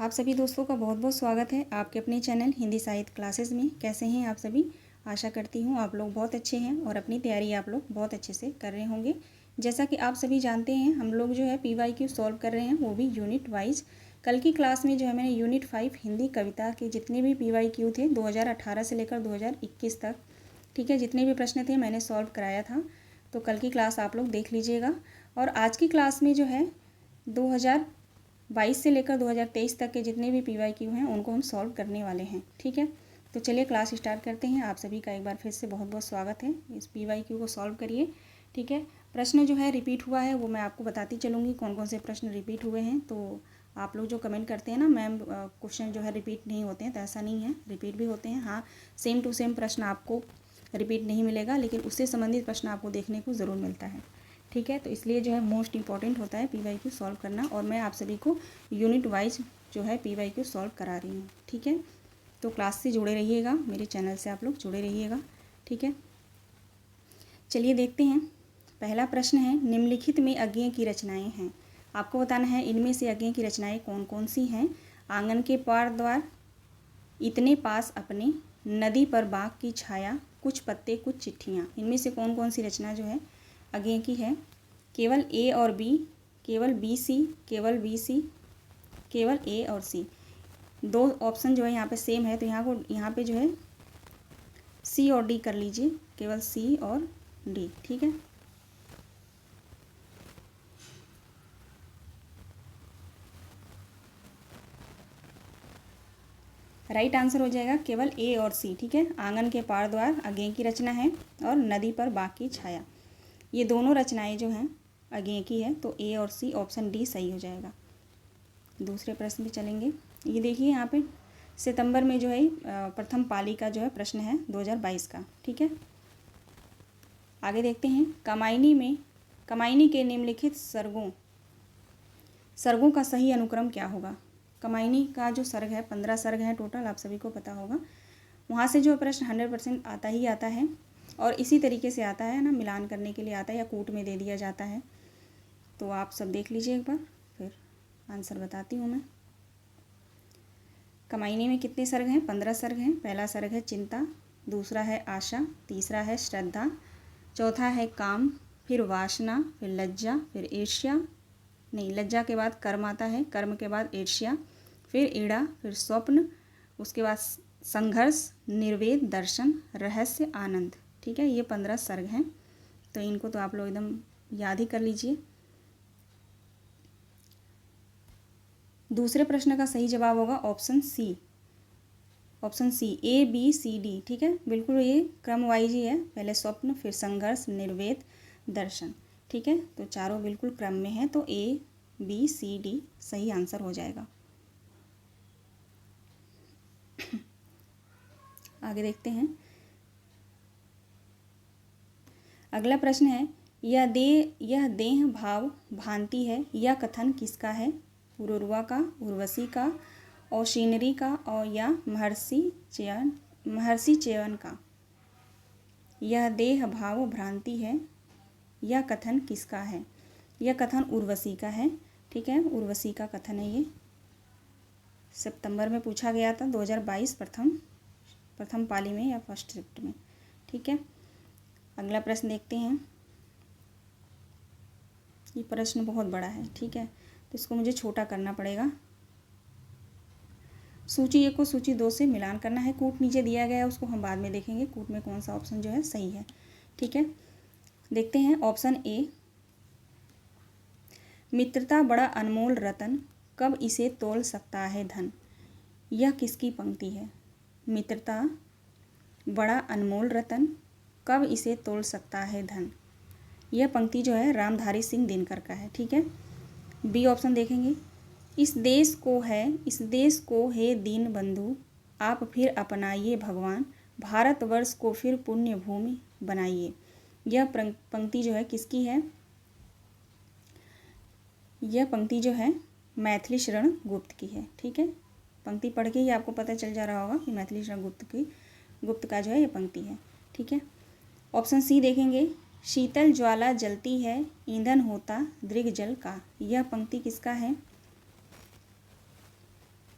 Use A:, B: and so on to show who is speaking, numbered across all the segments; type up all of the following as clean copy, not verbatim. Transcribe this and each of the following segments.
A: आप सभी दोस्तों का बहुत बहुत स्वागत है आपके अपने चैनल हिंदी साहित्य क्लासेस में। कैसे हैं आप सभी? आशा करती हूँ आप लोग बहुत अच्छे हैं और अपनी तैयारी आप लोग बहुत अच्छे से कर रहे होंगे। जैसा कि आप सभी जानते हैं हम लोग जो है PYQ सॉल्व कर रहे हैं, वो भी यूनिट वाइज। कल की क्लास में जो है मैंने यूनिट 5 हिंदी कविता के जितने भी PYQ थे 2018 से लेकर 2021 तक, ठीक है, जितने भी प्रश्न थे मैंने सॉल्व कराया था। तो कल की क्लास आप लोग देख लीजिएगा। और आज की क्लास में जो है 2022 से लेकर 2023 तक के जितने भी PYQ हैं उनको हम सॉल्व करने वाले हैं, ठीक है। तो चलिए क्लास स्टार्ट करते हैं। आप सभी का एक बार फिर से बहुत बहुत स्वागत है। इस PYQ को सॉल्व करिए, ठीक है। प्रश्न जो है रिपीट हुआ है वो मैं आपको बताती चलूँगी कौन कौन से प्रश्न रिपीट हुए हैं। तो आप लोग जो कमेंट करते हैं ना मैम क्वेश्चन जो है रिपीट नहीं होते हैं, तो ऐसा नहीं है, रिपीट भी होते हैं। हाँ, सेम टू सेम प्रश्न आपको रिपीट नहीं मिलेगा, लेकिन उससे संबंधित प्रश्न आपको देखने को ज़रूर मिलता है, ठीक है। तो इसलिए जो है मोस्ट इंपॉर्टेंट होता है PYQ सॉल्व करना, और मैं आप सभी को यूनिट वाइज जो है PYQ सॉल्व करा रही हूँ, ठीक है। तो क्लास से जुड़े रहिएगा, मेरे चैनल से आप लोग जुड़े रहिएगा, ठीक है। चलिए देखते हैं। पहला प्रश्न है, निम्नलिखित में अज्ञेय की रचनाएं हैं। आपको बताना है इनमें से अज्ञेय की रचनाएं कौन कौन सी हैं। आंगन के पार द्वार, इतने पास अपने, नदी पर बाग की छाया, कुछ पत्ते कुछ चिट्ठियाँ। इनमें से कौन कौन सी रचना जो है अज्ञेय की है। केवल A और B, केवल BC, केवल BC, केवल A और C। दो ऑप्शन जो है यहाँ पे सेम है, तो यहाँ पे जो है C और D कर लीजिए, केवल C और D, ठीक है। राइट आंसर हो जाएगा केवल A और C, ठीक है। आंगन के पार द्वार अज्ञेय की रचना है, और नदी पर बाग की छाया, ये दोनों रचनाएं जो हैं अज्ञेय की है, तो A और C ऑप्शन D सही हो जाएगा। दूसरे प्रश्न पे चलेंगे। ये देखिए यहाँ पे सितंबर में जो है प्रथम पाली का जो है प्रश्न है 2022 का, ठीक है। आगे देखते हैं। कमायनी के निम्नलिखित सर्गों का सही अनुक्रम क्या होगा। कमायनी का जो सर्ग है 15 सर्ग है टोटल, आप सभी को पता होगा। वहाँ से जो प्रश्न 100% आता ही आता है, और इसी तरीके से आता है ना, मिलान करने के लिए आता है या कूट में दे दिया जाता है। तो आप सब देख लीजिए एक बार, फिर आंसर बताती हूँ मैं। कमायनी में कितने सर्ग हैं? 15 सर्ग हैं। पहला सर्ग है चिंता, दूसरा है आशा, तीसरा है श्रद्धा, चौथा है काम, फिर वासना, फिर लज्जा, फिर ईर्ष्या, नहीं, लज्जा के बाद कर्म आता है, कर्म के बाद ईर्ष्या, फिर ईड़ा, फिर स्वप्न, उसके बाद संघर्ष, निर्वेद, दर्शन, रहस्य, आनंद, ठीक है। ये 15 सर्ग हैं, तो इनको तो आप लोग एकदम याद ही कर लीजिए। दूसरे प्रश्न का सही जवाब होगा ऑप्शन सी, ABCD, ठीक है। बिल्कुल ये क्रम वाइज ही है, पहले स्वप्न, फिर संघर्ष, निर्वेद, दर्शन, ठीक है। तो चारों बिल्कुल क्रम में है, तो ABCD सही आंसर हो जाएगा। आगे देखते हैं। अगला प्रश्न है, यह देह भाव भांति है, यह कथन किसका है। पुरुरवा का, उर्वशी का, औशीनरी का, और या महर्षि च्यवन का। यह देह भाव भ्रांति है, यह कथन किसका है। यह कथन उर्वशी का है, ठीक है। उर्वशी का कथन है ये, सितंबर में पूछा गया था 2022 प्रथम पाली में या फर्स्ट शिफ्ट में, ठीक है। अगला प्रश्न देखते हैं। ये प्रश्न बहुत बड़ा है, ठीक है, तो इसको मुझे छोटा करना पड़ेगा। सूची 1 को सूची 2 से मिलान करना है। कूट नीचे दिया गया है, उसको हम बाद में देखेंगे कूट में कौन सा ऑप्शन जो है सही है, ठीक है। देखते हैं ऑप्शन A, मित्रता बड़ा अनमोल रतन, कब इसे तोल सकता है धन। यह किसकी पंक्ति है। मित्रता बड़ा अनमोल रतन, कब इसे तोल सकता है धन। यह पंक्ति जो है रामधारी सिंह दिनकर का है, ठीक है। B ऑप्शन देखेंगे। इस देश को है दीन बंधु, आप फिर अपनाइए भगवान, भारतवर्ष को फिर पुण्य भूमि बनाइए। यह पंक्ति जो है किसकी है। यह पंक्ति जो है मैथिली शरण गुप्त की है, ठीक है। पंक्ति पढ़ के ही आपको पता चल जा रहा होगा कि मैथिली शरण गुप्त का जो है ये पंक्ति है, ठीक है। ऑप्शन C देखेंगे। शीतल ज्वाला जलती है, ईंधन होता दृग जल का। यह पंक्ति किसका है।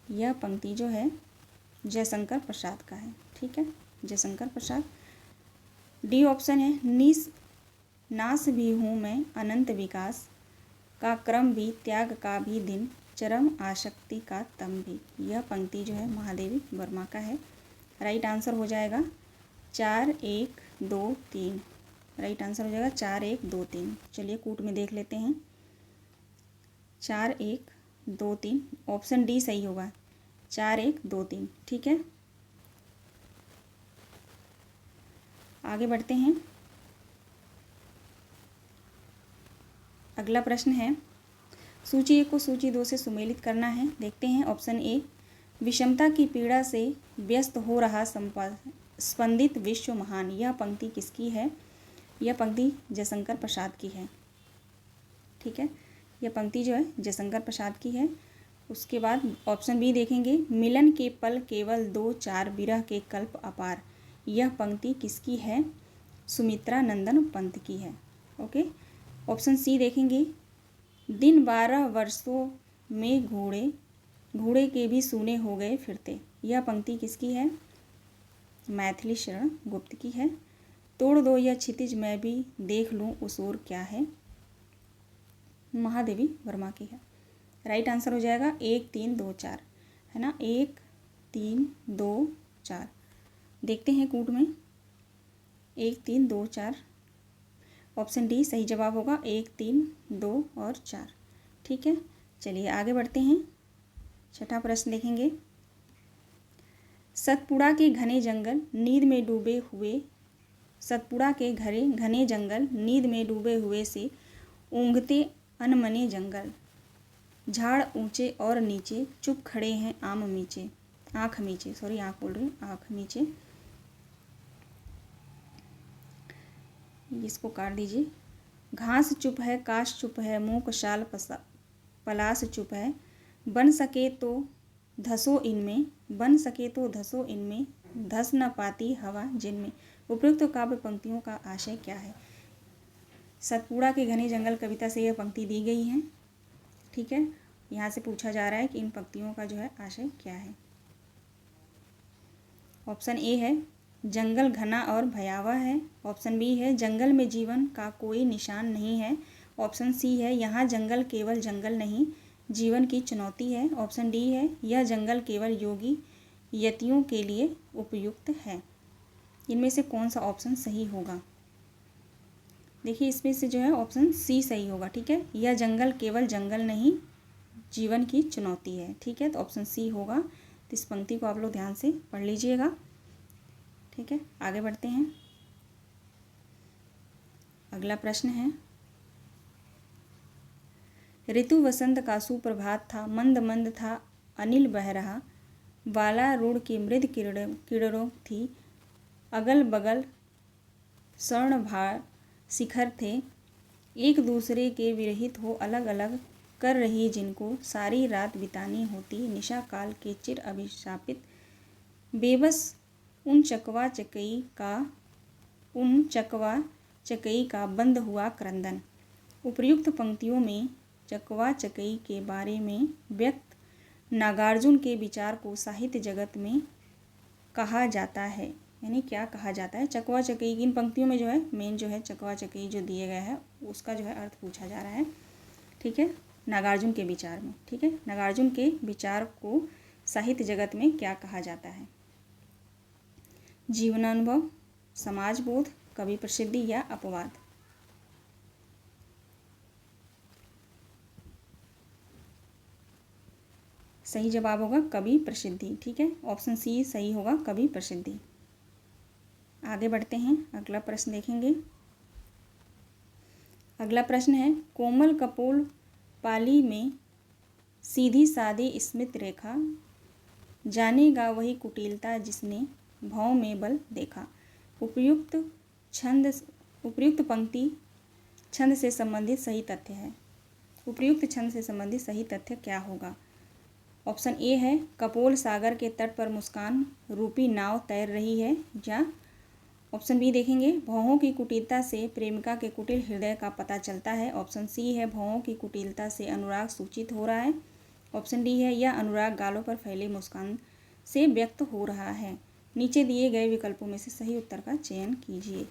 A: यह पंक्ति जो है जयशंकर प्रसाद का है। ठीक है, जयशंकर प्रसाद। डी ऑप्शन है, नाश भी हूँ मैं अनंत विकास का क्रम भी, त्याग का भी दिन, चरम आसक्ति का तम भी। यह पंक्ति जो है महादेवी वर्मा का है। राइट आंसर हो जाएगा 4 1 2 3। राइट आंसर हो जाएगा 4 1 2 3। चलिए कूट में देख लेते हैं। 4 1 2 3, ऑप्शन डी सही होगा, 4 1 2 3। ठीक है, आगे बढ़ते हैं। अगला प्रश्न है, सूची 1 को सूची 2 से सुमेलित करना है। देखते हैं। ऑप्शन ए, विषमता की पीड़ा से व्यस्त हो रहा स्पंदित विश्व महान। यह पंक्ति किसकी है? यह पंक्ति जयशंकर प्रसाद की है। ठीक है, यह पंक्ति जो है जयशंकर प्रसाद की है। उसके बाद ऑप्शन बी देखेंगे, मिलन के पल केवल 2 4 विरह के कल्प अपार। यह पंक्ति किसकी है? सुमित्रा नंदन पंत की है। ओके। ऑप्शन सी देखेंगे, दिन 12 वर्षों में घोड़े के भी सूने हो गए फिरते। यह पंक्ति किसकी है? मैथिली शरण गुप्त की है। तोड़ दो यह क्षितिज मैं भी देख लूँ उस ओर क्या है। महादेवी वर्मा की है। राइट आंसर हो जाएगा 1 3 2 4, है ना, 1 3 2 4। देखते हैं कूट में। 1 3 2 4, ऑप्शन डी सही जवाब होगा, 1 3 2 और 4। ठीक है, चलिए आगे बढ़ते हैं। छठा प्रश्न देखेंगे। सतपुड़ा के घने जंगल नींद में डूबे हुए, सतपुड़ा के घने जंगल नींद में डूबे हुए से ऊँघते अनमने जंगल, झाड़ ऊंचे और नीचे चुप खड़े हैं आँख मीचे, आँख बोल रही हूँ, आँख मीचे। इसको काट दीजिए। घास चुप है, काश चुप है, मूक शाल पलास चुप है, बन सके तो धसो इनमें, बन सके तो धसो इनमें, धस न पाती हवा जिनमें। उपयुक्त काव्य पंक्तियों का आशय क्या है? सतपुड़ा के घने जंगल कविता से यह पंक्ति दी गई है। ठीक है, यहाँ से पूछा जा रहा है कि इन पंक्तियों का जो है आशय क्या है। ऑप्शन ए है, जंगल घना और भयावह है। ऑप्शन बी है, जंगल में जीवन का कोई निशान नहीं है। ऑप्शन सी है, यहाँ जंगल केवल जंगल नहीं, जीवन की चुनौती है। ऑप्शन डी है, यह जंगल केवल योगी यतियों के लिए उपयुक्त है। इनमें से कौन सा ऑप्शन सही होगा? देखिए, इसमें से जो है ऑप्शन सी सही होगा। ठीक है, यह जंगल केवल जंगल नहीं, जीवन की चुनौती है। ठीक है, तो ऑप्शन सी होगा। तो इस पंक्ति को आप लोग ध्यान से पढ़ लीजिएगा। ठीक है, आगे बढ़ते हैं। अगला प्रश्न है, ऋतु वसंत का सुप्रभात था, मंद मंद था अनिल बह रहा, बाला रूढ़ की मृद किरणों थी, अगल बगल स्वर्णभार शिखर थे, एक दूसरे के विरहित हो अलग अलग कर रही जिनको सारी रात बितानी होती, निशा काल के चिर अभिशापित बेबस उन चकवा चकई का बंद हुआ क्रंदन। उपर्युक्त पंक्तियों में चकवा चकई के बारे में व्यक्त नागार्जुन के विचार को साहित्य जगत में कहा जाता है, यानी क्या कहा जाता है? चकवा चकई की इन पंक्तियों में जो है मेन जो है चकवा चकई जो दिए गया है उसका जो है अर्थ पूछा जा रहा है। ठीक है, नागार्जुन के विचार में। ठीक है, नागार्जुन के विचार को साहित्य जगत में क्या कहा जाता है? जीवनानुभव, समाज बोध, कवि प्रसिद्धि या अपवाद। सही जवाब होगा कवि प्रसिद्धि। ठीक है, ऑप्शन सी सही होगा, कवि प्रसिद्धि। आगे बढ़ते हैं। अगला प्रश्न देखेंगे। अगला प्रश्न है, कोमल कपोल पाली में सीधी सादी स्मित रेखा, जानेगा वही कुटिलता जिसने भाव में बल देखा। उपयुक्त पंक्ति छंद से संबंधित सही तथ्य है। उपयुक्त छंद से संबंधित सही तथ्य क्या होगा? ऑप्शन ए है, कपोल सागर के तट पर मुस्कान रूपी नाव तैर रही है, या ऑप्शन बी देखेंगे, भौहों की कुटिलता से प्रेमिका के कुटिल हृदय का पता चलता है। ऑप्शन सी है, भौहों की कुटिलता से अनुराग सूचित हो रहा है। ऑप्शन डी है यह अनुराग गालों पर फैले मुस्कान से व्यक्त हो रहा है। नीचे दिए गए विकल्पों में से सही उत्तर का चयन कीजिए।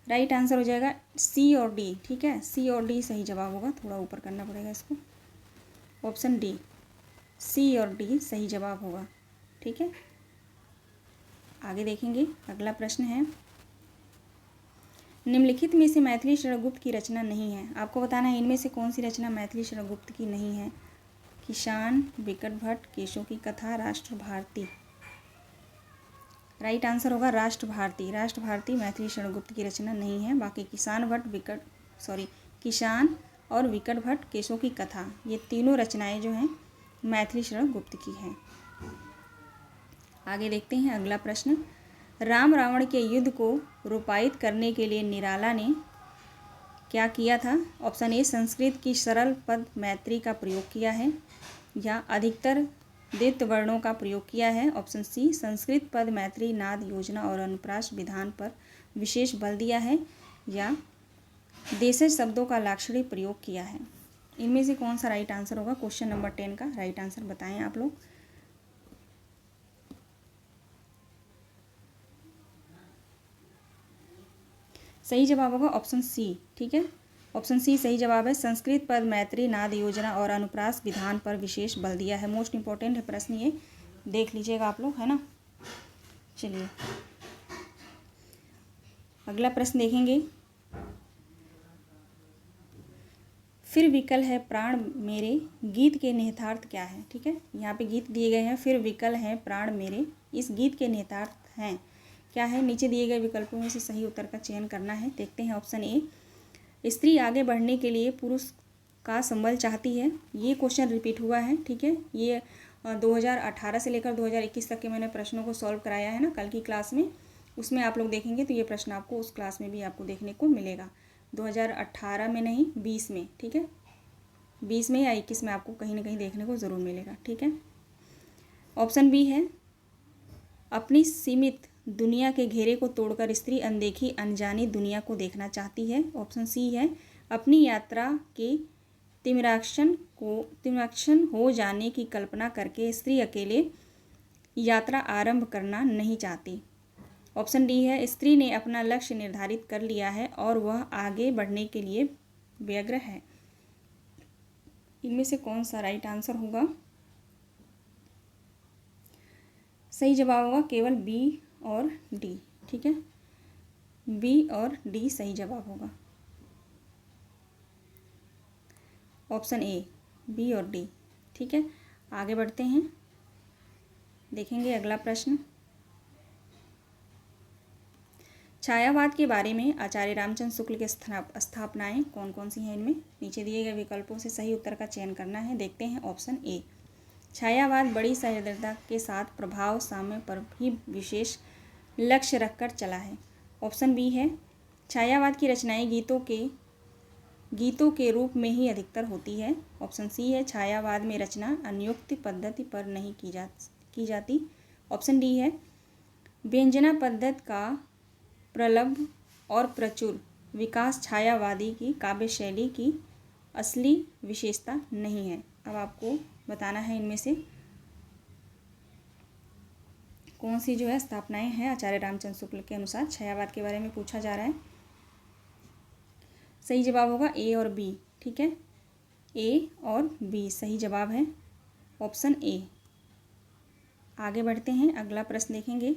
A: राइट आंसर हो जाएगा सी और डी। ठीक है, सी और डी सही जवाब होगा। थोड़ा ऊपर करना पड़ेगा इसको। ऑप्शन डी, सी और डी सही जवाब होगा। ठीक है, आगे देखेंगे। अगला प्रश्न है, निम्नलिखित में से मैथिली शरण गुप्त की रचना नहीं है। आपको बताना है इनमें से कौन सी रचना मैथिली शरण गुप्त की नहीं है। किसान, विकट भट्ट, केशों की कथा, राष्ट्र भारती। राइट आंसर होगा राष्ट्र भारती। राष्ट्र भारती मैथिली शरण गुप्त की रचना नहीं है। बाकी किसान और विकट भट्ट, केशों की कथा, ये तीनों रचनाएं जो हैं मैथिली शरण गुप्त की हैं। आगे देखते हैं अगला प्रश्न, राम रावण के युद्ध को रूपायित करने के लिए निराला ने क्या किया था। ऑप्शन ए, संस्कृत की सरल पद मैत्री का प्रयोग किया है, या अधिकतर द्वित्व वर्णों का प्रयोग किया है। ऑप्शन सी, संस्कृत पद मैत्री नाद योजना और अनुप्रास विधान पर विशेष बल दिया है, या देशज शब्दों का लाक्षणिक प्रयोग किया है। इनमें से कौन सा राइट आंसर होगा। क्वेश्चन नंबर 10 का राइट आंसर बताएं आप लोग। सही जवाब होगा ऑप्शन सी। ठीक है, ऑप्शन सी सही जवाब है। संस्कृत पद मैत्री नाद योजना और अनुप्रास विधान पर विशेष बल दिया है। मोस्ट इंपॉर्टेंट है प्रश्न, ये देख लीजिएगा आप लोग, है ना। चलिए अगला प्रश्न देखेंगे, फिर विकल है प्राण मेरे गीत के निहितार्थ क्या है। ठीक है, यहाँ पे गीत दिए गए हैं, फिर विकल है प्राण मेरे, इस गीत के निहितार्थ हैं क्या है। नीचे दिए गए विकल्पों में से सही उत्तर का चयन करना है। देखते हैं। ऑप्शन ए, स्त्री आगे बढ़ने के लिए पुरुष का संबल चाहती है। ये क्वेश्चन रिपीट हुआ है। ठीक है, ये 2018 से लेकर 2021 तक के मैंने प्रश्नों को सॉल्व कराया है ना कल की क्लास में, उसमें आप लोग देखेंगे तो ये प्रश्न आपको उस क्लास में भी आपको देखने को मिलेगा। 2018 में नहीं, 20 में। ठीक है, 20 में या 21 में आपको कहीं ना कहीं देखने को ज़रूर मिलेगा। ठीक है, ऑप्शन बी है, अपनी सीमित दुनिया के घेरे को तोड़कर स्त्री अनदेखी अनजानी दुनिया को देखना चाहती है। ऑप्शन सी है, अपनी यात्रा के तिमिराक्षण हो जाने की कल्पना करके स्त्री अकेले यात्रा आरंभ करना नहीं चाहती। ऑप्शन डी है, स्त्री ने अपना लक्ष्य निर्धारित कर लिया है और वह आगे बढ़ने के लिए व्यग्र है। इनमें से कौन सा राइट आंसर होगा। सही जवाब होगा केवल बी और डी। ठीक है, बी और डी सही जवाब होगा। ऑप्शन ए, बी और डी। ठीक है, आगे बढ़ते हैं। देखेंगे अगला प्रश्न, छायावाद के बारे में आचार्य रामचंद्र शुक्ल के स्थापनाएं कौन कौन सी हैं। इनमें नीचे दिए गए विकल्पों से सही उत्तर का चयन करना है। देखते हैं। ऑप्शन ए, छायावाद बड़ी सहृदयता के साथ प्रभाव साम्य पर भी विशेष लक्ष्य रखकर चला है। ऑप्शन बी है, छायावाद की रचनाएं गीतों के रूप में ही अधिकतर होती है। ऑप्शन सी है, छायावाद में रचना अनुयुक्त पद्धति पर नहीं की जाती। ऑप्शन डी है, व्यंजना पद्धति का प्रलब्ध और प्रचुर विकास छायावादी की काव्य शैली की असली विशेषता नहीं है। अब आपको बताना है इनमें से कौन सी जो है स्थापनाएं हैं आचार्य रामचंद्र शुक्ल के अनुसार छायावाद के बारे में पूछा जा रहा है। सही जवाब होगा ए और बी। ठीक है, ए और बी सही जवाब है। Option A. आगे बढ़ते हैं। अगला प्रश्न देखेंगे।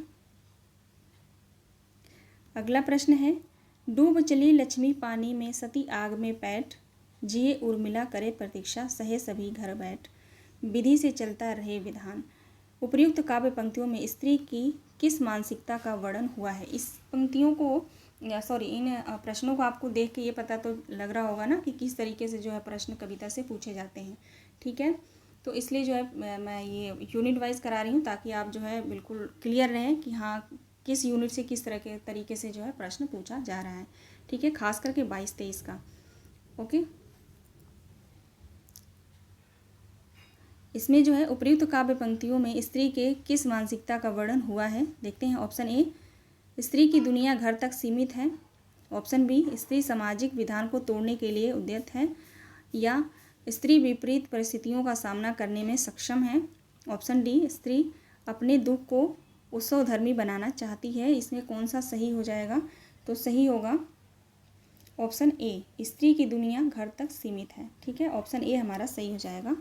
A: अगला प्रश्न है, डूब चली लक्ष्मी पानी में सती आग में पैठ, जिए उर्मिला करे प्रतीक्षा सहे सभी घर बैठ, विधि से चलता रहे विधान। उपर्युक्त काव्य पंक्तियों में स्त्री की किस मानसिकता का वर्णन हुआ है। इस पंक्तियों को इन प्रश्नों को आपको देख के ये पता तो लग रहा होगा ना कि किस तरीके से जो है प्रश्न कविता से पूछे जाते हैं। ठीक है, तो इसलिए जो है मैं ये यूनिट वाइज करा रही हूँ ताकि आप जो है बिल्कुल क्लियर रहें कि हाँ किस यूनिट से किस तरह के तरीके से जो है प्रश्न पूछा जा रहा है। ठीक है, खास करके 22-23 का। ओके, इसमें जो है उपर्युक्त काव्य पंक्तियों में स्त्री के किस मानसिकता का वर्णन हुआ है। देखते हैं। ऑप्शन ए, स्त्री की दुनिया घर तक सीमित है। ऑप्शन बी, स्त्री सामाजिक विधान को तोड़ने के लिए उद्यत है। या स्त्री विपरीत परिस्थितियों का सामना करने में सक्षम है। ऑप्शन डी, स्त्री अपने दुख को उत्सवधर्मी बनाना चाहती है। इसमें कौन सा सही हो जाएगा? तो सही होगा ऑप्शन ए, स्त्री की दुनिया घर तक सीमित है। ठीक है, ऑप्शन ए हमारा सही हो जाएगा।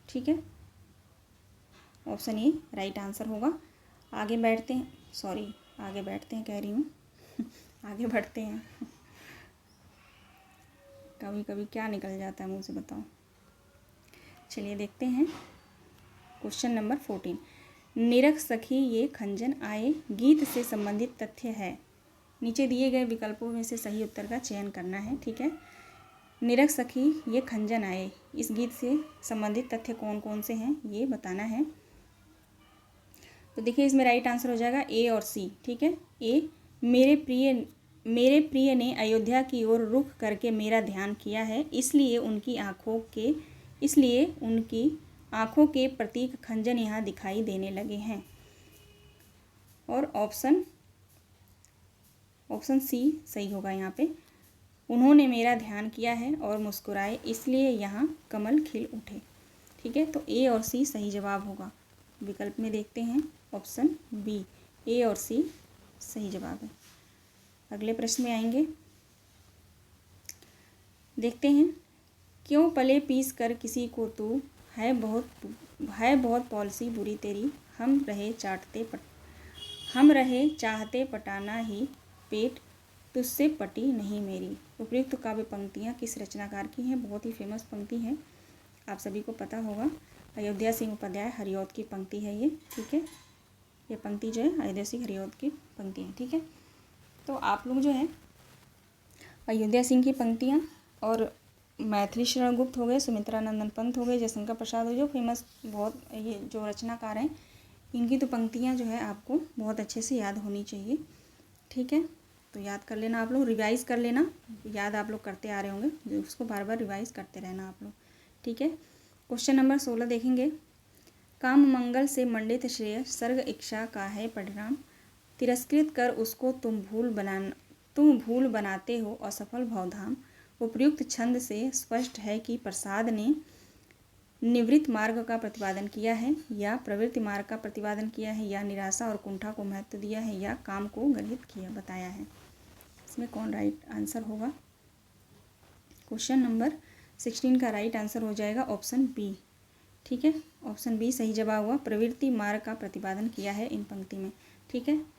A: ठीक है, ऑप्शन ए राइट आंसर होगा। आगे बैठते हैं, आगे बैठते हैं कह रही हूँ आगे बढ़ते हैं कभी कभी क्या निकल जाता है मुँह से, बताओ। चलिए देखते हैं क्वेश्चन नंबर 14। निरख सखी ये खंजन आए गीत से संबंधित तथ्य है। नीचे दिए गए विकल्पों में से सही उत्तर का चयन करना है। ठीक है, निरख सखी ये खंजन आए, इस गीत से संबंधित तथ्य कौन कौन से हैं ये बताना है। तो देखिए इसमें राइट आंसर हो जाएगा ए और सी। ठीक है, ए, मेरे प्रिय ने अयोध्या की ओर रुख करके मेरा ध्यान किया है, इसलिए उनकी आँखों के प्रतीक खंजन यहाँ दिखाई देने लगे हैं। और ऑप्शन सी सही होगा यहाँ पे, उन्होंने मेरा ध्यान किया है और मुस्कुराए, इसलिए यहाँ कमल खिल उठे। ठीक है, तो ए और सी सही जवाब होगा। विकल्प में देखते हैं ऑप्शन बी, ए और सी सही जवाब है। अगले प्रश्न में आएंगे, देखते हैं। क्यों पले पीस कर किसी को तू, है बहुत पॉलिसी बुरी तेरी, हम रहे चाहते पटाना ही पेट, तुझसे पटी नहीं मेरी। उपयुक्त काव्य पंक्तियाँ किस रचनाकार की हैं? बहुत ही फेमस पंक्ति है, आप सभी को पता होगा। अयोध्या सिंह उपाध्याय हरिऔध की पंक्ति है ये। ठीक है, ये पंक्ति जो है अयोध्या सिंह हरिऔध की पंक्ति है। ठीक है, तो आप लोग जो है अयोध्या सिंह की पंक्तियाँ और मैथिली शरण गुप्त हो गए, सुमित्रा नंदन पंत हो गए, जयशंकर प्रसाद हो, जो फेमस बहुत ये जो रचनाकार हैं, इनकी तो पंक्तियाँ जो है आपको बहुत अच्छे से याद होनी चाहिए। ठीक है, तो याद कर लेना, आप लोग रिवाइज कर लेना, याद आप लोग करते आ रहे होंगे, उसको बार बार रिवाइज करते रहना आप लोग। ठीक है, क्वेश्चन नंबर 16 देखेंगे। काम मंगल से मंडित श्रेय सर्ग इच्छा का है परिणाम, तिरस्कृत कर उसको तुम भूल बनाते हो असफल भवधाम। उपयुक्त छंद से स्पष्ट है कि प्रसाद ने निवृत्त मार्ग का प्रतिपादन किया है, या प्रवृत्ति मार्ग का प्रतिपादन किया है, या निराशा और कुंठा को महत्व दिया है, या काम को गृहीत किया बताया है। इसमें कौन राइट आंसर होगा? क्वेश्चन नंबर 16 का राइट आंसर हो जाएगा ऑप्शन बी। ठीक है, ऑप्शन बी सही जवाब हुआ, प्रवृत्ति मार्ग का प्रतिपादन किया है इन पंक्ति में। ठीक है,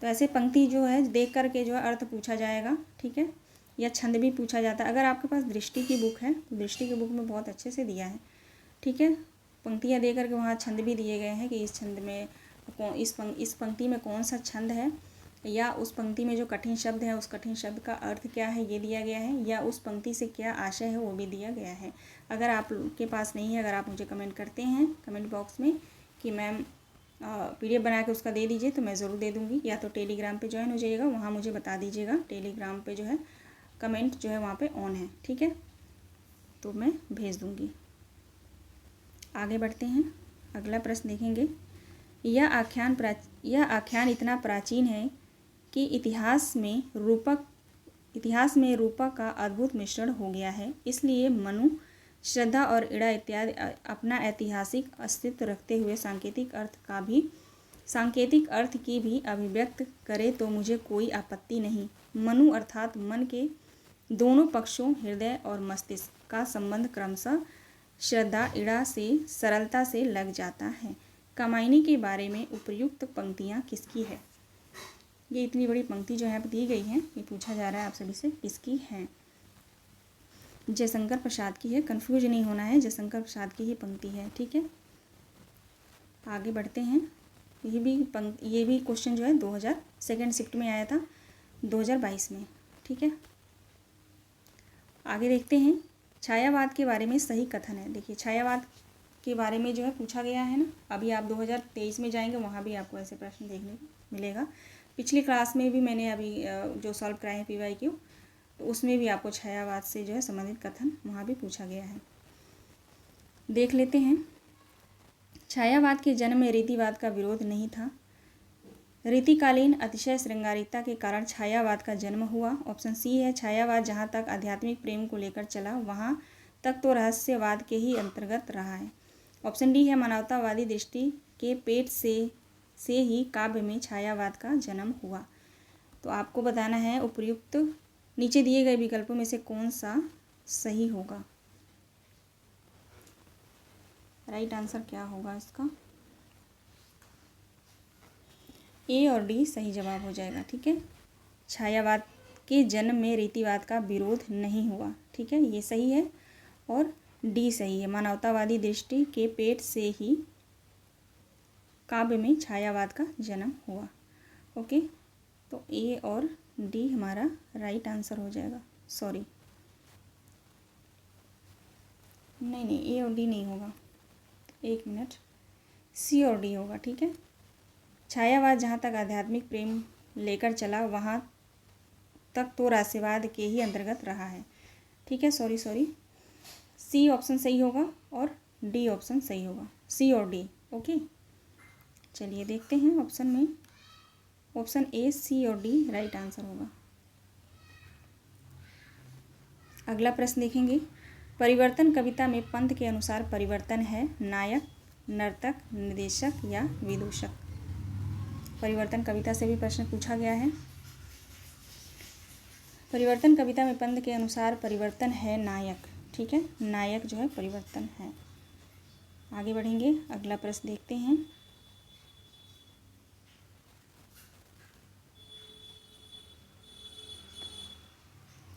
A: तो ऐसे पंक्ति जो है देख करके जो है अर्थ पूछा जाएगा। ठीक है, या छंद भी पूछा जाता है। अगर आपके पास दृष्टि की बुक है तो दृष्टि की बुक में बहुत अच्छे से दिया है। ठीक है, पंक्तियाँ दे करके वहाँ छंद भी दिए गए हैं कि इस छंद में इस पंक्ति में कौन सा छंद है, या उस पंक्ति में जो कठिन शब्द है उस कठिन शब्द का अर्थ क्या है ये दिया गया है, या उस पंक्ति से क्या आशय है वो भी दिया गया है। अगर आप के पास नहीं है, अगर आप मुझे कमेंट करते हैं कमेंट बॉक्स में कि मैम PDF बना के उसका दे दीजिए, तो मैं ज़रूर दे दूँगी। या तो टेलीग्राम पे ज्वाइन हो जाइएगा, वहाँ मुझे बता दीजिएगा। टेलीग्राम पे जो है कमेंट जो है वहाँ पे ऑन है। ठीक है, तो मैं भेज दूँगी। आगे बढ़ते हैं, अगला प्रश्न देखेंगे। यह आख्यान इतना प्राचीन है कि इतिहास में रूपक का अद्भुत मिश्रण हो गया है, इसलिए मनु, श्रद्धा और इड़ा इत्यादि अपना ऐतिहासिक अस्तित्व रखते हुए सांकेतिक अर्थ की भी अभिव्यक्त करे तो मुझे कोई आपत्ति नहीं। मनु अर्थात मन के दोनों पक्षों हृदय और मस्तिष्क का संबंध क्रमशः श्रद्धा इड़ा से सरलता से लग जाता है। कामायनी के बारे में उपयुक्त पंक्तियाँ किसकी है? ये इतनी बड़ी पंक्ति जो है दी गई है, ये पूछा जा रहा है आप सभी से किसकी है? जयशंकर प्रसाद की है, कंफ्यूज नहीं होना है, जयशंकर प्रसाद की ही पंक्ति है। ठीक है, आगे बढ़ते हैं। ये भी क्वेश्चन जो है 2000 सेकेंड शिफ्ट में आया था 2022 में। ठीक है, आगे देखते हैं। छायावाद के बारे में सही कथन है। देखिए छायावाद के बारे में जो है पूछा गया है ना, अभी आप 2023 में जाएंगे वहाँ भी आपको ऐसे प्रश्न देखने को मिलेगा। पिछली क्लास में भी मैंने अभी जो सॉल्व कराए हैं PYQ, तो उसमें भी आपको छायावाद से जो है संबंधित कथन वहाँ भी पूछा गया है। देख लेते हैं। छायावाद के जन्म में रीतिवाद का विरोध नहीं था। रीतिकालीन अतिशय श्रृंगारिता के कारण छायावाद का जन्म हुआ। ऑप्शन सी है छायावाद जहाँ तक आध्यात्मिक प्रेम को लेकर चला वहाँ तक तो रहस्यवाद के ही अंतर्गत रहा है। ऑप्शन डी है मानवतावादी दृष्टि के पेट से ही काव्य में छायावाद का जन्म हुआ। तो आपको बताना है उपयुक्त नीचे दिए गए विकल्पों में से कौन सा सही होगा। राइट आंसर क्या होगा इसका? ए और डी सही जवाब हो जाएगा। ठीक है, छायावाद के जन्म में रीतिवाद का विरोध नहीं हुआ। ठीक है, ये सही है और डी सही है, मानवतावादी दृष्टि के पेट से ही काव्य में छायावाद का जन्म हुआ। ओके, तो ए और डी हमारा राइट आंसर हो जाएगा। सॉरी, नहीं ए और डी नहीं होगा, एक मिनट, सी और डी होगा। ठीक है, छायावाद जहाँ तक आध्यात्मिक प्रेम लेकर चला वहाँ तक तो रहस्यवाद के ही अंतर्गत रहा है। ठीक है, सॉरी, सी ऑप्शन सही होगा और डी ऑप्शन सही होगा, सी और डी। ओके, चलिए देखते हैं ऑप्शन में, ऑप्शन ए, सी और डी राइट आंसर होगा। अगला प्रश्न देखेंगे, परिवर्तन कविता में पंत के अनुसार परिवर्तन है नायक, नर्तक, निर्देशक या विदूषक। परिवर्तन कविता से भी प्रश्न पूछा गया है। परिवर्तन कविता में पंत के अनुसार परिवर्तन है नायक। ठीक है, नायक जो है परिवर्तन है। आगे बढ़ेंगे, अगला प्रश्न देखते हैं।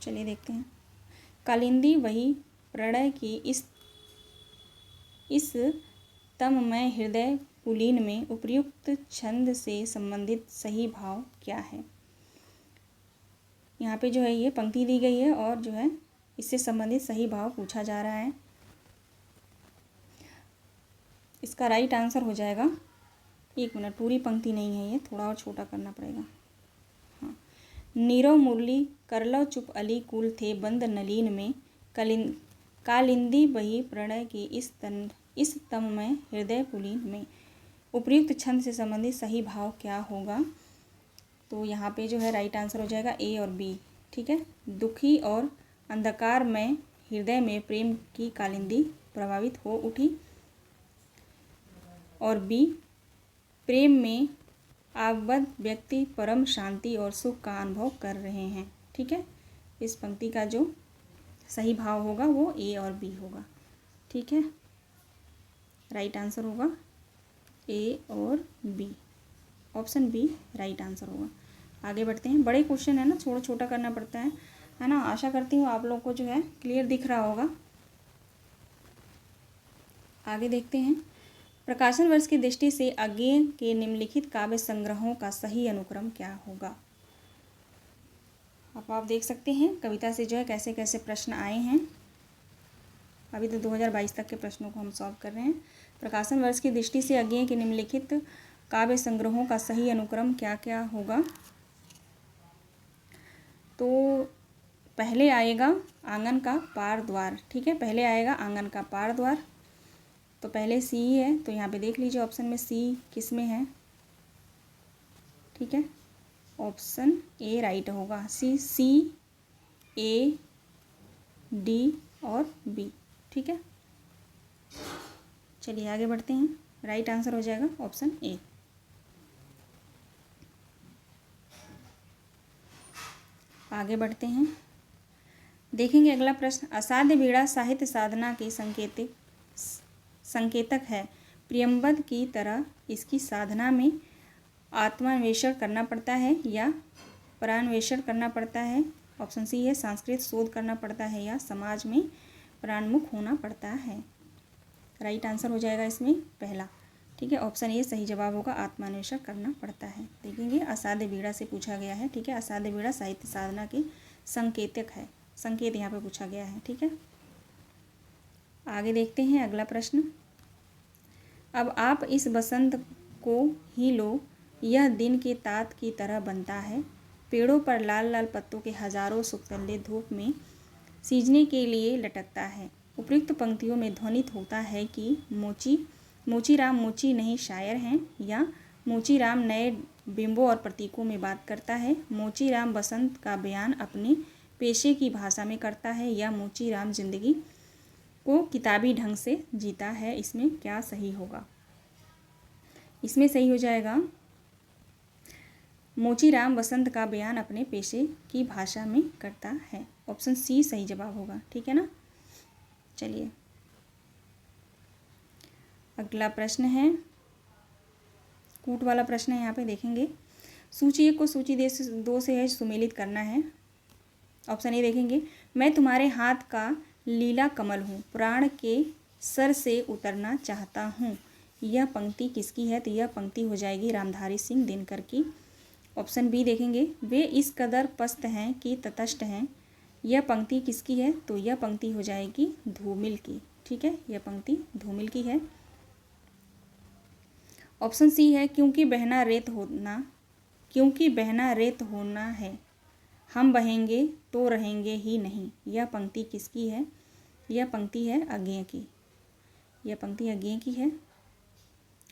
A: चलिए देखते हैं, कालिंदी वही प्रणय की इस तममय हृदय पुलीन में उपर्युक्त छंद से संबंधित सही भाव क्या है। यहाँ पे जो है ये पंक्ति दी गई है और जो है इससे संबंधित सही भाव पूछा जा रहा है। इसका राइट आंसर हो जाएगा, एक मिनट, पूरी पंक्ति नहीं है ये, थोड़ा और छोटा करना पड़ेगा। हाँ, नीरव मुरली करलव चुप अली कुल थे बंद नलीन में, कालिंदी वही प्रणय की इस तममय हृदय पुलीन में, उपर्युक्त छंद से संबंधित सही भाव क्या होगा। तो यहाँ पे जो है राइट आंसर हो जाएगा ए और बी। ठीक है, दुखी और अंधकार में हृदय में प्रेम की कालिंदी प्रभावित हो उठी, और बी, प्रेम में आबद्ध व्यक्ति परम शांति और सुख का अनुभव कर रहे हैं। ठीक है, इस पंक्ति का जो सही भाव होगा वो ए और बी होगा। ठीक है, राइट आंसर होगा ए और B, option B right answer होगा। आगे बढ़ते हैं, बड़े क्वेश्चन है ना, थोड़ा छोटा करना पड़ता है ना। आशा करती हूँ आप लोग को जो है क्लियर दिख रहा होगा। आगे देखते हैं, प्रकाशन वर्ष की दृष्टि से आगे के निम्नलिखित काव्य संग्रहों का सही अनुक्रम क्या होगा। अब आप देख सकते हैं कविता से जो है कैसे कैसे प्रश्न आए हैं। अभी तो 2022 तक के प्रश्नों को हम सॉल्व कर रहे हैं। प्रकाशन वर्ष की दृष्टि से आगे के निम्नलिखित काव्य संग्रहों का सही अनुक्रम क्या क्या होगा। तो पहले आएगा आंगन का पार द्वार। ठीक है, पहले आएगा आंगन का पार द्वार, तो पहले सी है, तो यहाँ पे देख लीजिए ऑप्शन में सी किस में है। ठीक है, ऑप्शन ए राइट होगा, सी ए डी और बी। ठीक है, चलिए आगे बढ़ते हैं, राइट आंसर हो जाएगा ऑप्शन ए। आगे बढ़ते हैं, देखेंगे अगला प्रश्न, असाध्य बीड़ा साहित्य साधना की संकेतक है, प्रियंबद की तरह इसकी साधना में आत्मान्वेषण करना पड़ता है या परान्वेषण करना पड़ता है। ऑप्शन सी है सांस्कृतिक शोध करना पड़ता है या समाज में प्राणमुख होना पड़ता है। राइट आंसर हो जाएगा इसमें पहला। ठीक है, ऑप्शन ए सही जवाब होगा, आत्मान्वेषण करना पड़ता है। देखेंगे असाध्य बीड़ा से पूछा गया है। ठीक है, असाध्य बीड़ा साहित्य साधना की संकेतक है, संकेत यहाँ पे पूछा गया है। ठीक है, आगे देखते हैं अगला प्रश्न, अब आप इस बसंत को ही लो, यह दिन के तात की तरह बनता है, पेड़ों पर लाल लाल पत्तों के हजारों सुगंधे धूप में सींचने के लिए लटकता है। उपयुक्त पंक्तियों में ध्वनित होता है कि मोचीराम मोची नहीं शायर हैं या मोचीराम नए बिंबों और प्रतीकों में बात करता है, मोचीराम बसंत का बयान अपने पेशे की भाषा में करता है, या मोचीराम जिंदगी को किताबी ढंग से जीता है। इसमें क्या सही होगा? इसमें सही हो जाएगा मोचीराम बसंत का बयान अपने पेशे की भाषा में करता है। ऑप्शन सी सही जवाब होगा। ठीक है ना। चलिए अगला प्रश्न है, कूट वाला प्रश्न है। यहाँ पे देखेंगे, सूची 1 को सूची 2 से है सुमेलित करना है। ऑप्शन ए देखेंगे, मैं तुम्हारे हाथ का लीला कमल हूँ, प्राण के सर से उतरना चाहता हूँ। यह पंक्ति किसकी है? तो यह पंक्ति हो जाएगी रामधारी सिंह दिनकर की। ऑप्शन बी देखेंगे, वे इस कदर पस्त हैं कि तटस्थ हैं। यह पंक्ति किसकी है? तो यह पंक्ति हो जाएगी धूमिल की। ठीक है, यह पंक्ति धूमिल की है। ऑप्शन सी है, क्योंकि बहना रेत होना है, हम बहेंगे तो रहेंगे ही नहीं। यह पंक्ति किसकी है? यह पंक्ति है अज्ञेय की। यह पंक्ति अज्ञेय की है।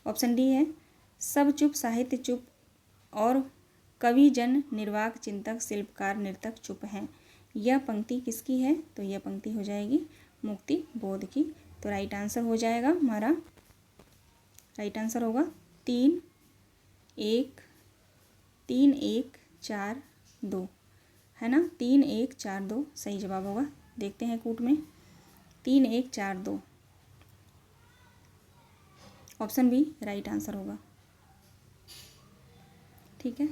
A: ऑप्शन डी है, सब चुप साहित्य चुप और कवि जन निर्वाक चिंतक शिल्पकार नर्तक चुप हैं। यह पंक्ति किसकी है? तो यह पंक्ति हो जाएगी मुक्ति बोध की। तो राइट आंसर हो जाएगा हमारा, राइट आंसर होगा 3 1 4 2 है ना। 3 1 4 2 सही जवाब होगा। देखते हैं कूट में, 3 1 4 2 ऑप्शन बी राइट आंसर होगा। ठीक है,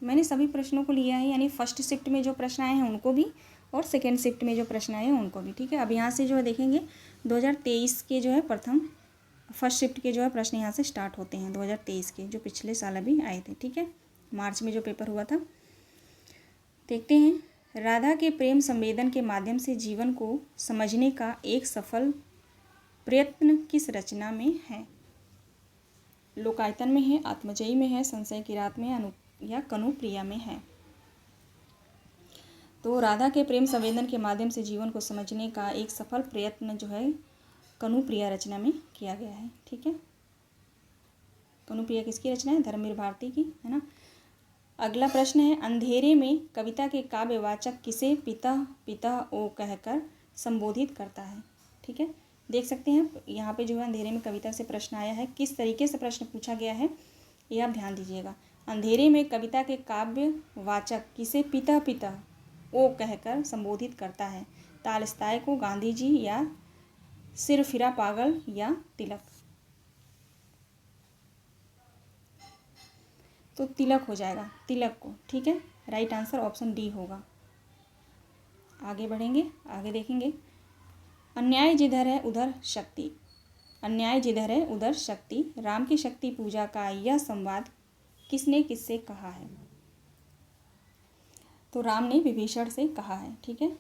A: मैंने सभी प्रश्नों को लिया है, यानी फर्स्ट शिफ्ट में जो प्रश्न आए हैं उनको भी और सेकेंड शिफ्ट में जो प्रश्न आए हैं उनको भी। ठीक है, अब यहाँ से जो है देखेंगे 2023 के जो है फर्स्ट शिफ्ट के जो है प्रश्न यहाँ से स्टार्ट होते हैं 2023 के, जो पिछले साल अभी आए थे। ठीक है, मार्च में जो पेपर हुआ था। देखते हैं, राधा के प्रेम संवेदन के माध्यम से जीवन को समझने का एक सफल प्रयत्न किस रचना में है? लोकायतन में है, आत्मजयी में है, संशय की रात में या कनुप्रिया में है? तो राधा के प्रेम संवेदन के माध्यम से जीवन को समझने का एक सफल प्रयत्न जो है कनुप्रिया रचना में किया गया है। ठीक है, कनुप्रिया किसकी रचना है? धर्मवीर भारती की, है ना। अगला प्रश्न है, अंधेरे में कविता के काव्यवाचक किसे पिता पिता ओ कहकर संबोधित करता है? ठीक है, देख सकते हैं यहाँ पे जो है अंधेरे में कविता से प्रश्न आया है। किस तरीके से प्रश्न पूछा गया है ये आप ध्यान दीजिएगा। अंधेरे में कविता के काव्यवाचक किसे पिता पिता ओ कहकर संबोधित करता है? तालस्ताय को, गांधी जी, या सिरफिरा पागल, या तिलक? तो तिलक हो जाएगा, तिलक को। ठीक है, राइट आंसर ऑप्शन डी होगा। आगे बढ़ेंगे, आगे देखेंगे, अन्याय जिधर है उधर शक्ति, अन्याय जिधर है उधर शक्ति, राम की शक्ति पूजा का यह संवाद किसने किससे कहा है? तो राम ने विभीषण से कहा है। ठीक है,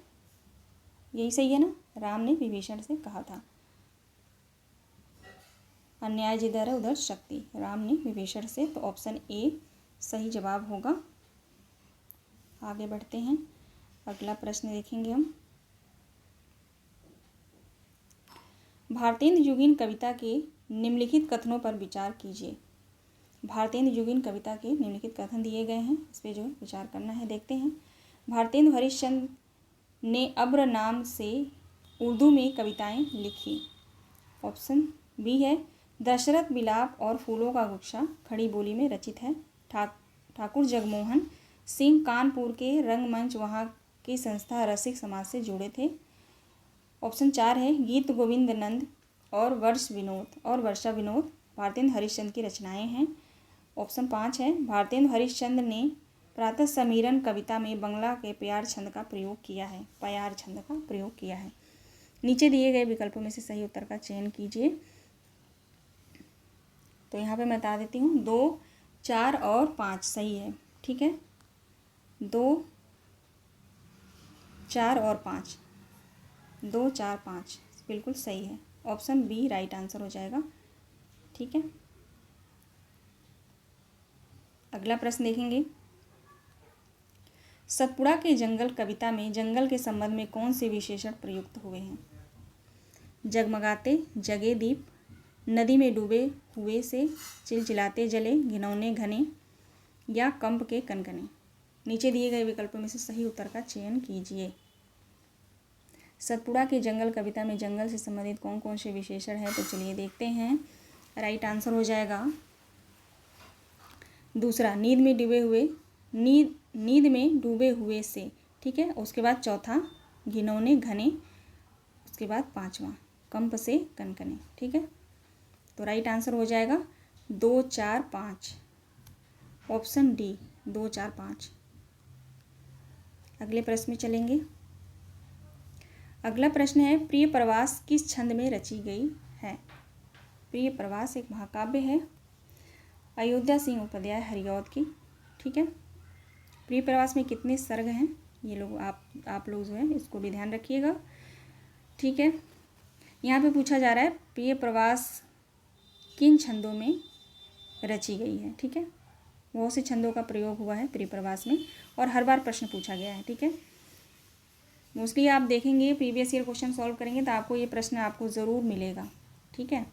A: यही सही है ना, राम ने विभीषण से कहा था। अन्याय जिधर है उधर शक्ति, राम ने विभीषण से, तो ऑप्शन ए सही जवाब होगा। आगे बढ़ते हैं, अगला प्रश्न देखेंगे हम, भारतेंदु युगीन कविता के निम्नलिखित कथनों पर विचार कीजिए। भारतेंदु युगीन कविता के निम्नलिखित कथन दिए गए हैं, इस पर जो विचार करना है। देखते हैं, भारतेंदु हरिश्चंद्र ने अब्र नाम से उर्दू में कविताएं लिखी। ऑप्शन बी है, दशरथ विलाप और फूलों का गुच्छा खड़ी बोली में रचित है। ठाकुर जगमोहन सिंह कानपुर के रंगमंच वहाँ की संस्था रसिक समाज से जुड़े थे। ऑप्शन 4 है, गीत गोविंद नंद और वर्षा विनोद भारतेंदु हरिश्चंद्र की रचनाएं हैं। ऑप्शन 5 है, भारतेंदु हरिश्चंद्र ने प्रातः समीरन कविता में बंगला के प्यार छंद का प्रयोग किया है, प्यार छंद का प्रयोग किया है। नीचे दिए गए विकल्पों में से सही उत्तर का चयन कीजिए। तो यहाँ पे मैं बता देती हूँ, 2 4 और 5 सही है। ठीक है, 2 4 और 5, 2 4 5 बिल्कुल सही है। ऑप्शन बी राइट आंसर हो जाएगा। ठीक है, अगला प्रश्न देखेंगे, सतपुड़ा के जंगल कविता में जंगल के संबंध में कौन से विशेषण प्रयुक्त हुए हैं? जगमगाते, जगे दीप, नदी में डूबे हुए से चिलचिलाते जले, घिनौने घने, या कंप के कनकने। नीचे दिए गए विकल्पों में से सही उत्तर का चयन कीजिए। सतपुड़ा के जंगल कविता में जंगल से संबंधित कौन कौन से विशेषण है, तो चलिए देखते हैं। राइट आंसर हो जाएगा दूसरा, नींद में डूबे हुए से। ठीक है, उसके बाद चौथा, घिनौने घने, उसके बाद पांचवा, कंप से कनकने। ठीक है, तो राइट आंसर हो जाएगा 2, 4, 5, ऑप्शन डी 2, 4, 5। अगले प्रश्न में चलेंगे। अगला प्रश्न है, प्रिय प्रवास किस छंद में रची गई है। प्रिय प्रवास एक महाकाव्य है, अयोध्या सिंह उपाध्याय हरिऔध की। ठीक है, प्रिय प्रवास में कितने सर्ग हैं, ये लोग आप लोग जो है इसको भी ध्यान रखिएगा। ठीक है, यहाँ पे पूछा जा रहा है प्रिय प्रवास किन छंदों में रची गई है। ठीक है, बहुत से छंदों का प्रयोग हुआ है प्रिय प्रवास में और हर बार प्रश्न पूछा गया है। ठीक है, मोस्टली आप देखेंगे प्रीवियस ईयर क्वेश्चन सॉल्व करेंगे तो आपको ये प्रश्न आपको ज़रूर मिलेगा। ठीक है,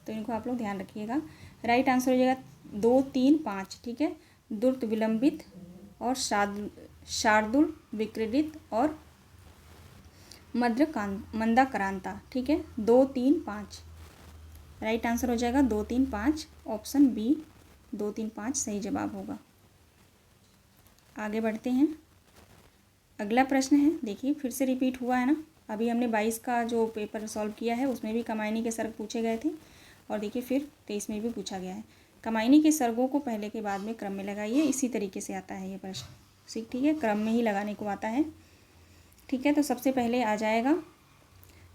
A: तो इनको आप लोग ध्यान रखिएगा। राइट आंसर हो जाएगा 2, 3, 5। ठीक है, द्रुत विलंबित और शार्दुल विक्रीडित और मंदाक्रांता। ठीक है, 2, 3, 5 राइट आंसर हो जाएगा 2, 3, 5, ऑप्शन बी 2, 3, 5 सही जवाब होगा। आगे बढ़ते हैं। अगला प्रश्न है, देखिए फिर से रिपीट हुआ है ना, अभी हमने 22 का जो पेपर सॉल्व किया है उसमें भी कमायनी के सर्ग पूछे गए थे और देखिए फिर 23 में भी पूछा गया है। कमायनी के सर्गों को पहले के बाद में क्रम में लगाइए, इसी तरीके से आता है ये प्रश्न। ठीक है, क्रम में ही लगाने को आता है। ठीक है, तो सबसे पहले आ जाएगा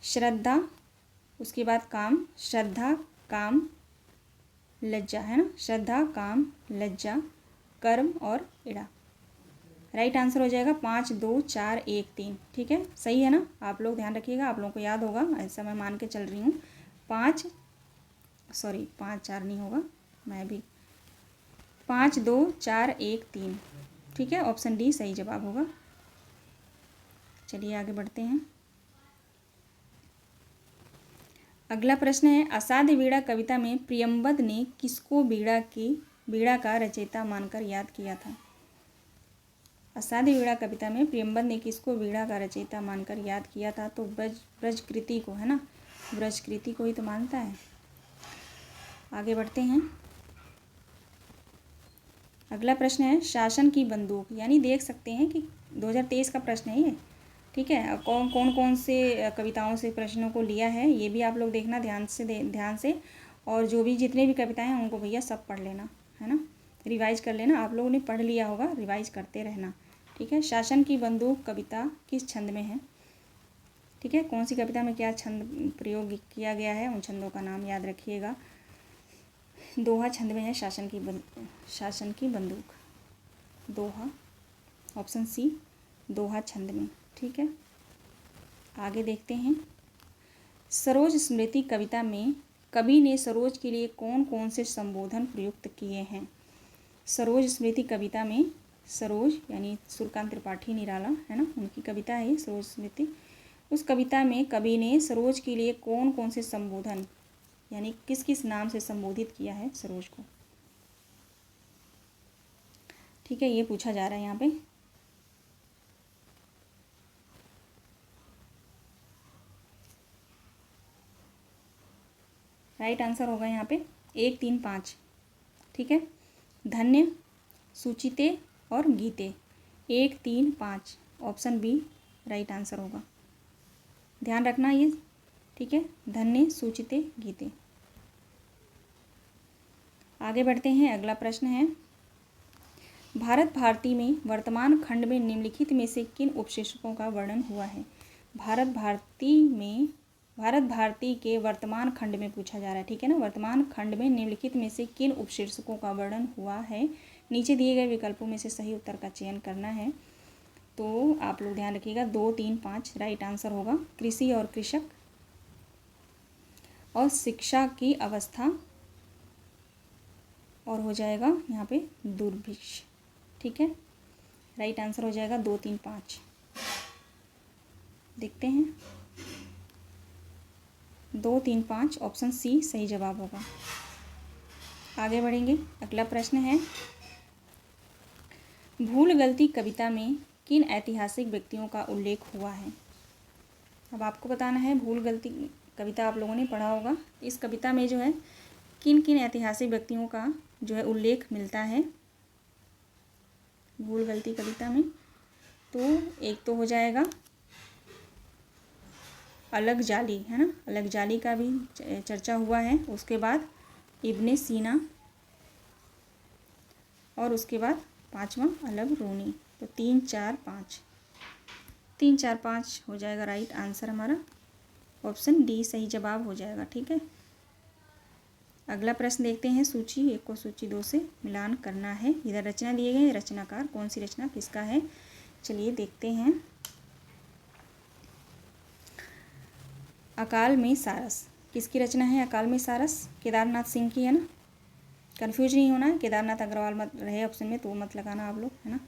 A: श्रद्धा, उसके बाद काम, श्रद्धा काम लज्जा, है ना, श्रद्धा काम लज्जा कर्म और इड़ा। राइट आंसर हो जाएगा 5, 2, 4, 1, 3। ठीक है, सही है ना, आप लोग ध्यान रखिएगा, आप लोगों को याद होगा, ऐसा मैं मान के चल रही हूँ। 5, 4 नहीं होगा, मैं भी 5, 2, 4, 1, 3। ठीक है, ऑप्शन डी सही जवाब होगा। चलिए आगे बढ़ते हैं। अगला प्रश्न है, असाध्य वीणा कविता में प्रियंवद ने किसको वीणा का रचयिता मानकर याद किया था। असाध्य वीणा कविता में प्रियंवद ने किसको वीणा का रचयिता मानकर याद किया था, तो ब्रजकृति को, है ना, ब्रजकृति को ही तो मानता है। आगे बढ़ते हैं। अगला प्रश्न है, शासन की बंदूक, यानी देख सकते हैं कि 2023 का प्रश्न है ये। ठीक है, कौन से कविताओं से प्रश्नों को लिया है ये भी आप लोग देखना ध्यान से, और जो भी जितने भी कविताएं हैं उनको भैया सब पढ़ लेना, है ना, रिवाइज कर लेना। आप लोगों ने पढ़ लिया होगा, रिवाइज करते रहना। ठीक है, शासन की बंदूक कविता किस छंद में है। ठीक है, कौन सी कविता में क्या छंद प्रयोग किया गया है, उन छंदों का नाम याद रखिएगा। दोहा छंद में है शासन की बंदूक, दोहा, ऑप्शन सी दोहा छंद में। ठीक है, आगे देखते हैं। सरोज स्मृति कविता में कवि ने सरोज के लिए कौन कौन से संबोधन प्रयुक्त किए हैं। सरोज स्मृति कविता में सरोज यानी सूर्यकांत त्रिपाठी निराला, है ना, उनकी कविता है सरोज स्मृति। उस कविता में कवि ने सरोज के लिए कौन कौन से संबोधन यानी किस किस नाम से संबोधित किया है सरोज को। ठीक है, ये पूछा जा रहा है यहाँ पे। राइट आंसर होगा यहाँ पे 1, 3, 5। ठीक है, धन्य, सूचिते और गीते, 1, 3, 5, ऑप्शन बी राइट आंसर होगा। ध्यान रखना ये। ठीक है, धन्य, सूचिते, गीते। आगे बढ़ते हैं। अगला प्रश्न है, भारत भारती में वर्तमान खंड में निम्नलिखित में से किन उपशीर्षकों का वर्णन हुआ है। भारत भारती के वर्तमान खंड में पूछा जा रहा है। ठीक है ना, वर्तमान खंड में निम्नलिखित में से किन उपशीर्षकों का वर्णन हुआ है। नीचे दिए गए विकल्पों में से सही उत्तर का चयन करना है, तो आप लोग ध्यान रखिएगा 2, 3, 5 राइट आंसर होगा। कृषि और कृषक और शिक्षा की अवस्था और हो जाएगा यहाँ पे दुर्भिक्ष। ठीक है, राइट आंसर हो जाएगा 2, 3, 5। देखते हैं 2, 3, 5 ऑप्शन सी सही जवाब होगा। आगे बढ़ेंगे। अगला प्रश्न है, भूल गलती कविता में किन ऐतिहासिक व्यक्तियों का उल्लेख हुआ है। अब आपको बताना है, भूल गलती कविता आप लोगों ने पढ़ा होगा। इस कविता में जो है किन किन ऐतिहासिक व्यक्तियों का जो है उल्लेख मिलता है भूल गलती कविता में। तो एक तो हो जाएगा अलग जाली, है ना, अलग जाली का भी चर्चा हुआ है। उसके बाद इब्ने सीना और उसके बाद पांचवा अलग रूनी। तो 3 4 5 3 4 5 हो जाएगा राइट आंसर हमारा। ऑप्शन डी सही जवाब हो जाएगा। ठीक है, अगला प्रश्न देखते हैं। सूची 1 को सूची 2 से मिलान करना है। इधर रचना दिए गए, रचनाकार कौन सी रचना किसका है, चलिए देखते हैं। अकाल में सारस किसकी रचना है। अकाल में सारस केदारनाथ सिंह की है ना, कंफ्यूज नहीं होना है, केदारनाथ अग्रवाल मत रहे ऑप्शन में तो मत लगाना आप लोग, है ना।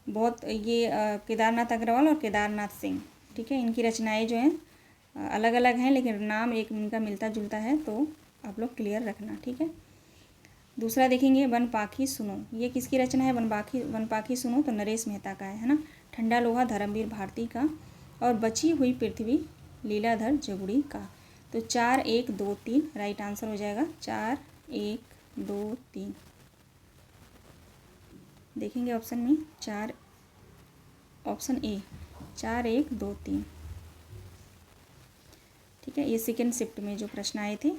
A: बहुत ये केदारनाथ अग्रवाल और केदारनाथ सिंह, ठीक है, इनकी रचनाएं जो हैं अलग अलग हैं लेकिन नाम एक इनका मिलता जुलता है, तो आप लोग क्लियर रखना। ठीक है, दूसरा देखेंगे वन पाखी सुनो, ये किसकी रचना है। वन पाखी सुनो तो नरेश मेहता का है ना। ठंडा लोहा धर्मवीर भारती का, और बची हुई पृथ्वी लीलाधर जगुड़ी का। तो 4 1 2 3 राइट आंसर हो जाएगा। 4 1 2 3 देखेंगे ऑप्शन में 4 ऑप्शन ए 4 1 2 3। ठीक है, ये सेकेंड शिफ्ट में जो प्रश्न आए थे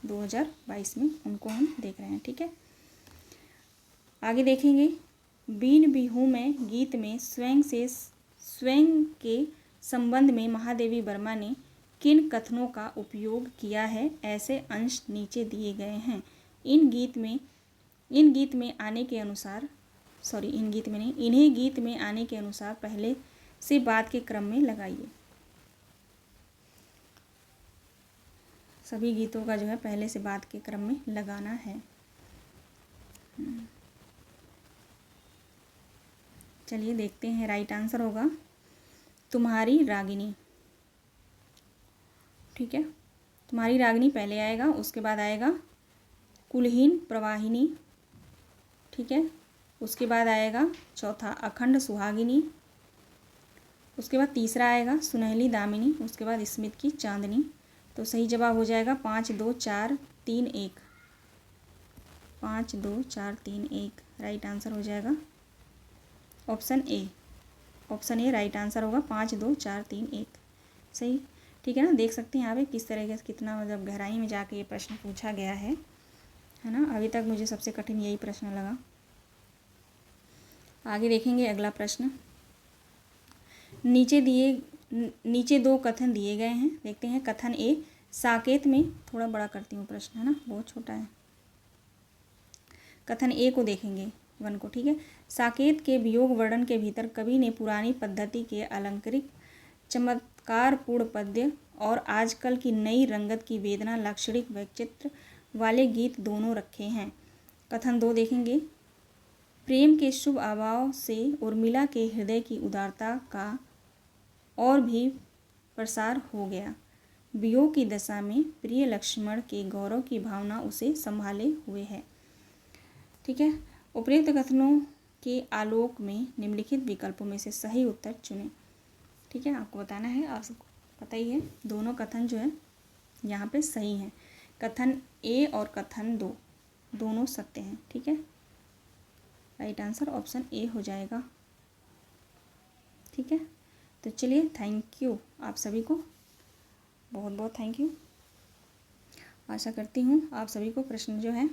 A: 2022 में उनको हम देख रहे हैं। ठीक है, आगे देखेंगे। बीन बिहू में गीत में स्वयं के संबंध में महादेवी वर्मा ने किन कथनों का उपयोग किया है। ऐसे अंश नीचे दिए गए हैं। इन्हें गीत में आने के अनुसार पहले से बाद के क्रम में लगाइए। सभी गीतों का जो है पहले से बाद के क्रम में लगाना है। चलिए देखते हैं, राइट आंसर होगा तुम्हारी रागिनी। ठीक है, तुम्हारी रागिनी पहले आएगा, उसके बाद आएगा कुलहीन प्रवाहिनी। ठीक है, उसके बाद आएगा चौथा अखंड सुहागिनी। उसके बाद तीसरा आएगा सुनहली दामिनी। उसके बाद स्मित की चांदनी। तो सही जवाब हो जाएगा 5 2 4 3 1 5 2 4 3 1 राइट आंसर हो जाएगा ऑप्शन ए राइट आंसर होगा 5 2 4 3 1 सही। ठीक है ना, देख सकते हैं यहाँ पे किस तरीके से कितना मतलब गहराई में जाके ये प्रश्न पूछा गया है ना। अभी तक मुझे सबसे कठिन यही प्रश्न लगा। आगे देखेंगे अगला प्रश्न। नीचे 2 कथन दिए गए हैं, देखते हैं। कथन ए, साकेत में, थोड़ा बड़ा करती हूँ प्रश्न, है ना, बहुत छोटा है। कथन ए को देखेंगे 1 को। ठीक है, साकेत के वियोग वर्णन के भीतर कवि ने पुरानी पद्धति के अलंकारिक चमत्कारपूर्ण पद्य और आजकल की नई रंगत की वेदना लाक्षणिक वैचित्र वाले गीत दोनों रखे हैं। कथन 2 देखेंगे। प्रेम के शुभ अभाव से उर्मिला के हृदय की उदारता का और भी प्रसार हो गया। वियोग की दशा में प्रिय लक्ष्मण के गौरव की भावना उसे संभाले हुए है। ठीक है, उपयुक्त कथनों के आलोक में निम्नलिखित विकल्पों में से सही उत्तर चुनें। ठीक है, आपको बताना है, आप सबको पता ही है, दोनों कथन जो है यहाँ पे सही हैं। कथन ए और कथन 2 दोनों सत्य हैं। ठीक है, राइट आंसर ऑप्शन ए हो जाएगा। ठीक है, तो चलिए थैंक यू आप सभी को, बहुत बहुत थैंक यू। आशा करती हूँ आप सभी को प्रश्न जो है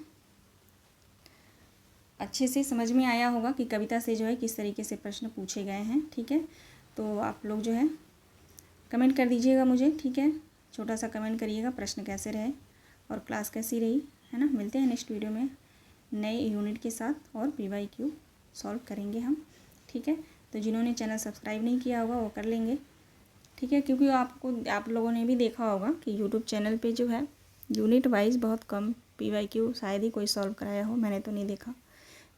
A: अच्छे से समझ में आया होगा कि कविता से जो है किस तरीके से प्रश्न पूछे गए हैं। ठीक है, तो आप लोग जो है कमेंट कर दीजिएगा मुझे। ठीक है, छोटा सा कमेंट करिएगा प्रश्न कैसे रहे और क्लास कैसी रही, है ना। मिलते हैं नेक्स्ट वीडियो में नए यूनिट के साथ और PYQ सॉल्व करेंगे हम। ठीक है, तो जिन्होंने चैनल सब्सक्राइब नहीं किया होगा वो कर लेंगे। ठीक है, क्योंकि आप लोगों ने भी देखा होगा कि यूट्यूब चैनल पे जो है यूनिट वाइज बहुत कम PYQ शायद ही कोई सॉल्व कराया हो, मैंने तो नहीं देखा।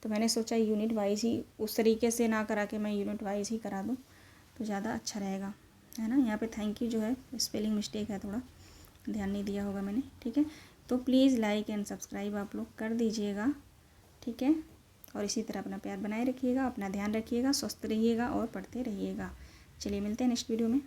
A: तो मैंने सोचा यूनिट वाइज ही उस तरीके से ना करा के मैं यूनिट वाइज ही करा दूँ तो ज़्यादा अच्छा रहेगा, है ना। यहाँ पे थैंक यू जो है स्पेलिंग मिस्टेक है, थोड़ा ध्यान नहीं दिया होगा मैंने। ठीक है, तो प्लीज़ लाइक एंड सब्सक्राइब आप लोग कर दीजिएगा। ठीक है, और इसी तरह अपना प्यार बनाए रखिएगा, अपना ध्यान रखिएगा, स्वस्थ रहिएगा और पढ़ते रहिएगा। चलिए मिलते हैं नेक्स्ट वीडियो में।